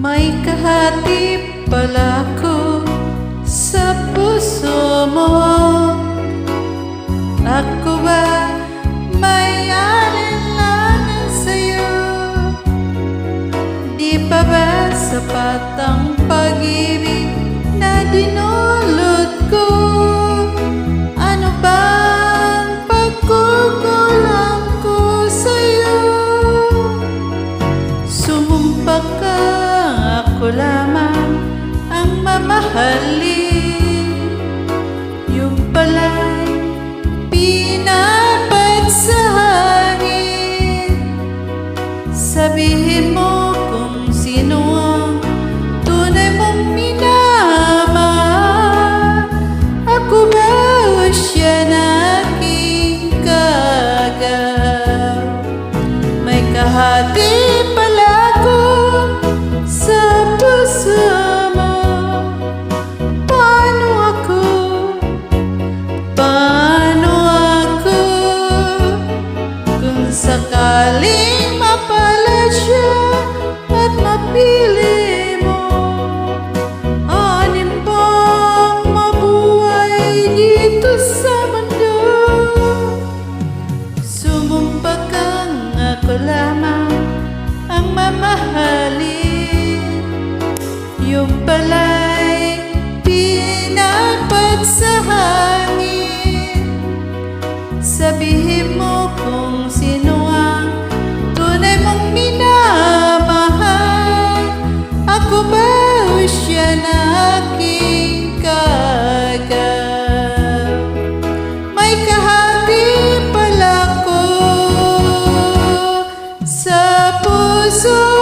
May kahati pala ko sa puso mo. Ako ba may alinlangan sa'yo? Di pa ba sapat ang pag-ibig na dinulot ko? Ano bang pagkukulang ko sa'yo? Sumumpa ka, ako lamang ang mamahalin. Yung pala'y pinapad sa hangin. Sabihin mo kung sino ang tunay mong minamahal. Ako ba o siya na aking kagaw? May kahati pala ko sa puso mo. Paano ako? Kung sakaling mapalad siya at mapili mo, anim bang mabuhay dito sa mundo? Sumumpa kang ako lamang ang mamahalin. Yung pala'y pinapad sa hangin. Sabihin mo kung sino ang tunay mong minamahal. Ako ba o siya na aking kagaw? May kahati pala ko sa puso